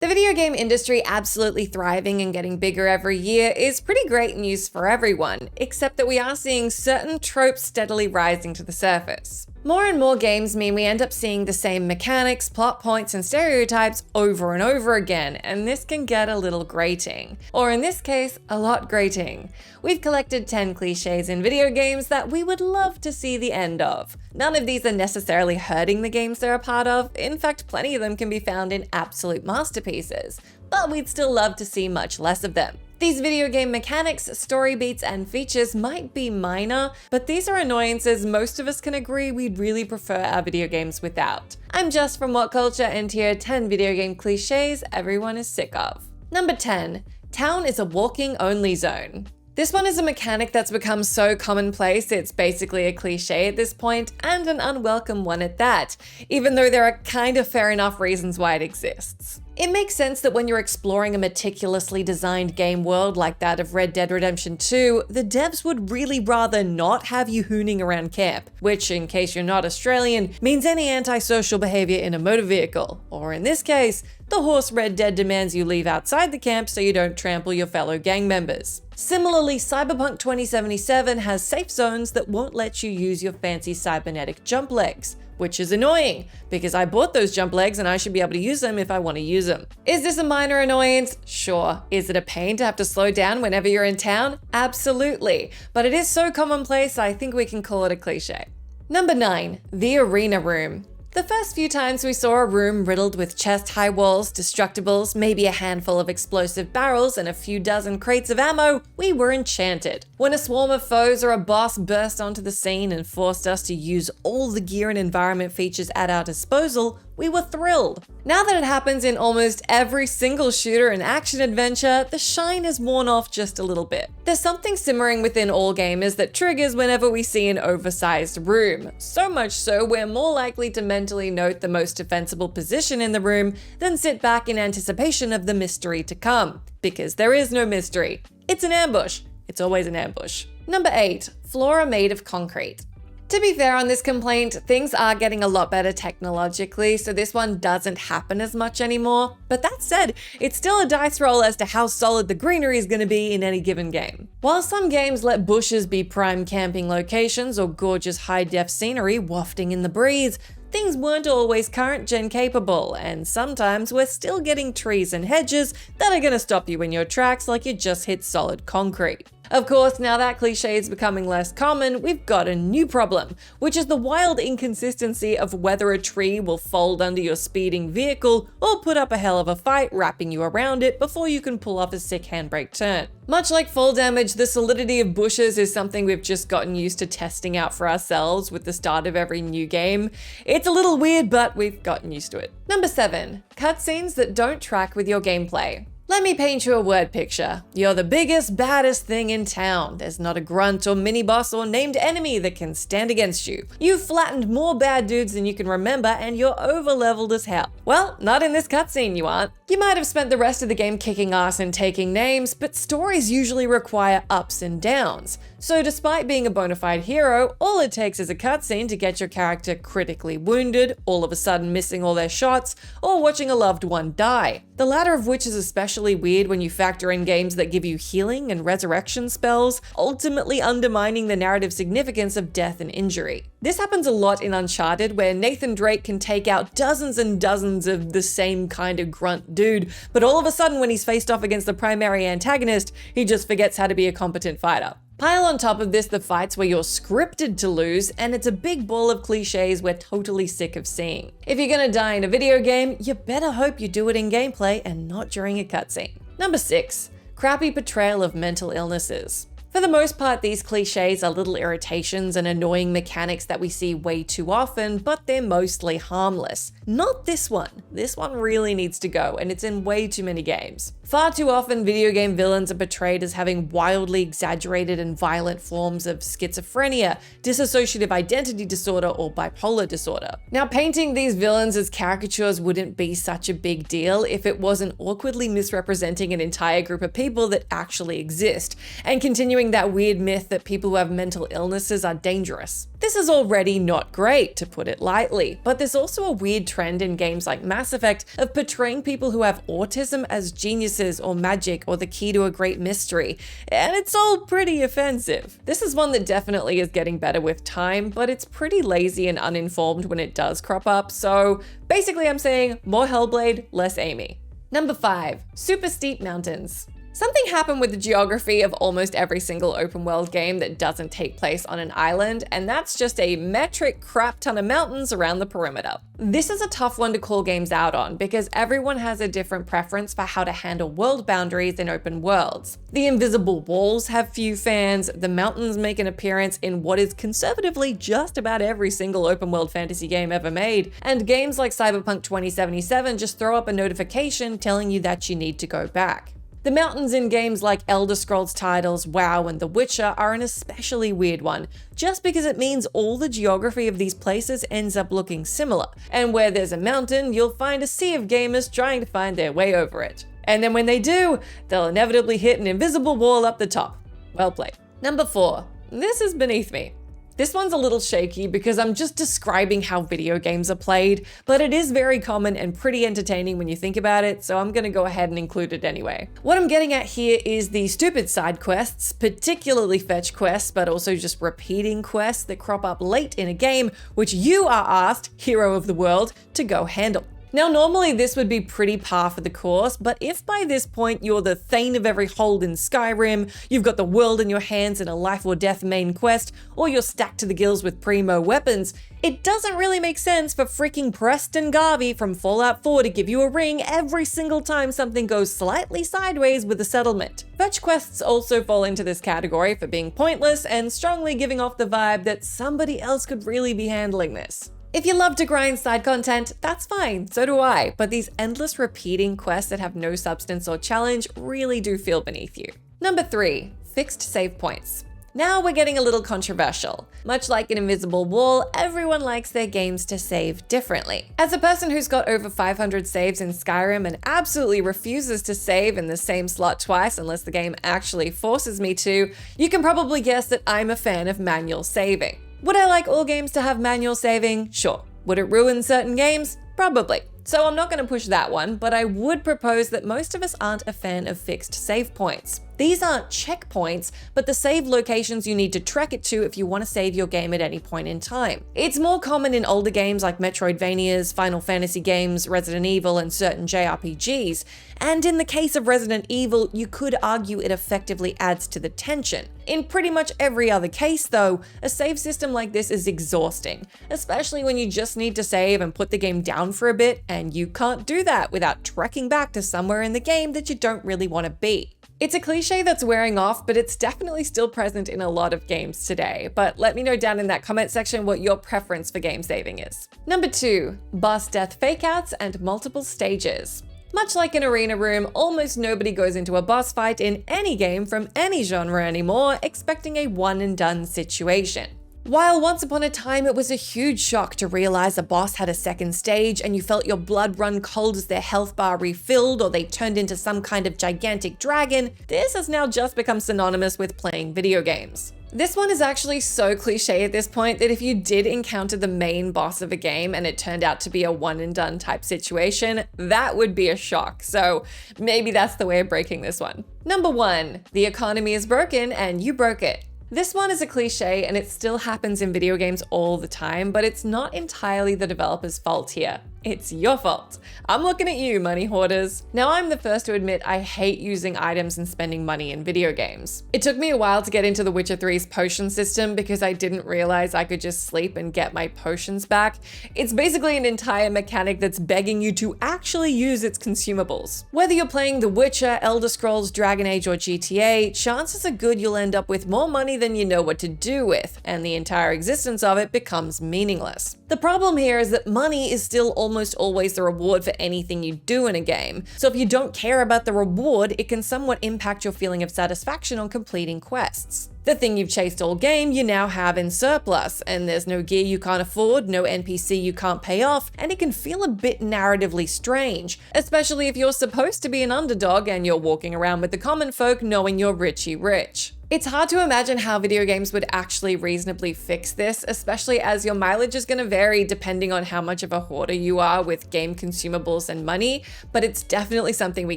The video game industry absolutely thriving and getting bigger every year is pretty great news for everyone, except that we are seeing certain tropes steadily rising to the surface. More and more games mean we end up seeing the same mechanics, plot points, and stereotypes over and over again, and this can get a little grating. Or in this case, a lot grating. We've collected 10 cliches in video games that we would love to see the end of. None of these are necessarily hurting the games they're a part of. In fact, plenty of them can be found in absolute masterpieces, but we'd still love to see much less of them. These video game mechanics, story beats, and features might be minor, but these are annoyances most of us can agree we'd really prefer our video games without. I'm Jess from WhatCulture, and here are 10 video game cliches everyone is sick of. Number 10. Town is a walking-only zone. This one is a mechanic that's become so commonplace it's basically a cliche at this point, and an unwelcome one at that, even though there are kind of fair enough reasons why it exists. It makes sense that when you're exploring a meticulously designed game world like that of Red Dead Redemption 2, the devs would really rather not have you hooning around camp, which, in case you're not Australian, means any antisocial behavior in a motor vehicle, or in this case, the horse Red Dead demands you leave outside the camp so you don't trample your fellow gang members. Similarly, Cyberpunk 2077 has safe zones that won't let you use your fancy cybernetic jump legs, which is annoying, because I bought those jump legs and I should be able to use them if I want to use them. Is this a minor annoyance? Sure. Is it a pain to have to slow down whenever you're in town? Absolutely. But it is so commonplace, I think we can call it a cliche. Number 9. The arena room. The first few times we saw a room riddled with chest-high walls, destructibles, maybe a handful of explosive barrels, and a few dozen crates of ammo, we were enchanted. When a swarm of foes or a boss burst onto the scene and forced us to use all the gear and environment features at our disposal, we were thrilled. Now that it happens in almost every single shooter and action adventure, the shine has worn off just a little bit. There's something simmering within all gamers that triggers whenever we see an oversized room. So much so, we're more likely to mentally note the most defensible position in the room than sit back in anticipation of the mystery to come. Because there is no mystery. It's an ambush. It's always an ambush. Number 8. FLORA made of concrete. To be fair on this complaint, things are getting a lot better technologically, so this one doesn't happen as much anymore. But that said, it's still a dice roll as to how solid the greenery is going to be in any given game. While some games let bushes be prime camping locations or gorgeous high-def scenery wafting in the breeze, things weren't always current-gen capable, and sometimes we're still getting trees and hedges that are going to stop you in your tracks like you just hit solid concrete. Of course, now that cliche is becoming less common, we've got a new problem, which is the wild inconsistency of whether a tree will fold under your speeding vehicle or put up a hell of a fight wrapping you around it before you can pull off a sick handbrake turn. Much like fall damage, the solidity of bushes is something we've just gotten used to testing out for ourselves with the start of every new game. It's a little weird, but we've gotten used to it. Number 7. Cutscenes that don't track with your gameplay. Let me paint you a word picture. You're the biggest, baddest thing in town. There's not a grunt or mini-boss or named enemy that can stand against you. You've flattened more bad dudes than you can remember, and you're over-leveled as hell. Well, not in this cutscene, you aren't. You might have spent the rest of the game kicking ass and taking names, but stories usually require ups and downs. So despite being a bona fide hero, all it takes is a cutscene to get your character critically wounded, all of a sudden missing all their shots, or watching a loved one die. The latter of which is especially weird when you factor in games that give you healing and resurrection spells, ultimately undermining the narrative significance of death and injury. This happens a lot in Uncharted, where Nathan Drake can take out dozens and dozens of the same kind of grunt dude, but all of a sudden when he's faced off against the primary antagonist, he just forgets how to be a competent fighter. Pile on top of this the fights where you're scripted to lose, and it's a big ball of cliches we're totally sick of seeing. If you're gonna die in a video game, you better hope you do it in gameplay and not during a cutscene. Number 6. Crappy portrayal of mental illnesses. For the most part, these cliches are little irritations and annoying mechanics that we see way too often, but they're mostly harmless. Not this one. This one really needs to go, and it's in way too many games. Far too often, video game villains are portrayed as having wildly exaggerated and violent forms of schizophrenia, dissociative identity disorder, or bipolar disorder. Now, painting these villains as caricatures wouldn't be such a big deal if it wasn't awkwardly misrepresenting an entire group of people that actually exist, and continuing continuing that weird myth that people who have mental illnesses are dangerous. This is already not great, to put it lightly, but there's also a weird trend in games like Mass Effect of portraying people who have autism as geniuses or magic or the key to a great mystery, and it's all pretty offensive. This is one that definitely is getting better with time, but it's pretty lazy and uninformed when it does crop up, so basically I'm saying more Hellblade, less Amy. Number 5, super steep mountains. Something happened with the geography of almost every single open world game that doesn't take place on an island, and that's just a metric crap ton of mountains around the perimeter. This is a tough one to call games out on because everyone has a different preference for how to handle world boundaries in open worlds. The invisible walls have few fans, the mountains make an appearance in what is conservatively just about every single open world fantasy game ever made, and games like Cyberpunk 2077 just throw up a notification telling you that you need to go back. The mountains in games like Elder Scrolls titles, WoW, and The Witcher are an especially weird one, just because it means all the geography of these places ends up looking similar, and where there's a mountain, you'll find a sea of gamers trying to find their way over it. And then when they do, they'll inevitably hit an invisible wall up the top. Well played. Number 4. This is beneath me. This one's a little shaky because I'm just describing how video games are played, but it is very common and pretty entertaining when you think about it, so I'm gonna go ahead and include it anyway. What I'm getting at here is the stupid side quests, particularly fetch quests, but also just repeating quests that crop up late in a game, which you are asked, hero of the world, to go handle. Now, normally this would be pretty par for the course, but if by this point you're the Thane of every hold in Skyrim, you've got the world in your hands in a life or death main quest, or you're stacked to the gills with primo weapons, it doesn't really make sense for freaking Preston Garvey from Fallout 4 to give you a ring every single time something goes slightly sideways with a settlement. Fetch quests also fall into this category for being pointless and strongly giving off the vibe that somebody else could really be handling this. If you love to grind side content, that's fine, so do I, but these endless repeating quests that have no substance or challenge really do feel beneath you. Number 3, fixed save points. Now we're getting a little controversial. Much like an invisible wall, everyone likes their games to save differently. As a person who's got over 500 saves in Skyrim and absolutely refuses to save in the same slot twice unless the game actually forces me to, you can probably guess that I'm a fan of manual saving. Would I like all games to have manual saving? Sure. Would it ruin certain games? Probably. So I'm not going to push that one, but I would propose that most of us aren't a fan of fixed save points. These aren't checkpoints, but the save locations you need to trek it to if you want to save your game at any point in time. It's more common in older games like Metroidvanias, Final Fantasy games, Resident Evil, and certain JRPGs. And in the case of Resident Evil, you could argue it effectively adds to the tension. In pretty much every other case, though, a save system like this is exhausting, especially when you just need to save and put the game down for a bit, and you can't do that without trekking back to somewhere in the game that you don't really want to be. It's a cliche that's wearing off, but it's definitely still present in a lot of games today. But let me know down in that comment section what your preference for game saving is. Number 2, boss death fakeouts and multiple stages. Much like an arena room, almost nobody goes into a boss fight in any game from any genre anymore expecting a one and done situation. While once upon a time it was a huge shock to realize a boss had a second stage and you felt your blood run cold as their health bar refilled or they turned into some kind of gigantic dragon, this has now just become synonymous with playing video games. This one is actually so cliche at this point that if you did encounter the main boss of a game and it turned out to be a one and done type situation, that would be a shock. So maybe that's the way of breaking this one. Number 1, the economy is broken and you broke it. This one is a cliche and it still happens in video games all the time, but it's not entirely the developer's fault here. It's your fault. I'm looking at you, money hoarders. Now, I'm the first to admit I hate using items and spending money in video games. It took me a while to get into The Witcher 3's potion system because I didn't realize I could just sleep and get my potions back. It's basically an entire mechanic that's begging you to actually use its consumables. Whether you're playing The Witcher, Elder Scrolls, Dragon Age, or GTA, chances are good you'll end up with more money than you know what to do with, and the entire existence of it becomes meaningless. The problem here is that money is still almost always the reward for anything you do in a game. So if you don't care about the reward, it can somewhat impact your feeling of satisfaction on completing quests. The thing you've chased all game, you now have in surplus, and there's no gear you can't afford, no NPC you can't pay off, and it can feel a bit narratively strange, especially if you're supposed to be an underdog and you're walking around with the common folk knowing you're richy rich. It's hard to imagine how video games would actually reasonably fix this, especially as your mileage is going to vary depending on how much of a hoarder you are with game consumables and money, but it's definitely something we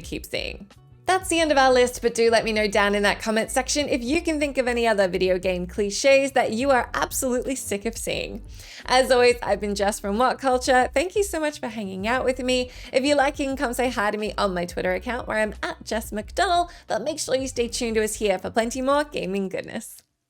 keep seeing. That's the end of our list, but do let me know down in that comment section if you can think of any other video game cliches that you are absolutely sick of seeing. As always, I've been Jess from WhatCulture. Thank you so much for hanging out with me. If you like, you can come say hi to me on my Twitter account where I'm at Jess McDonnell, but make sure you stay tuned to us here for plenty more gaming goodness.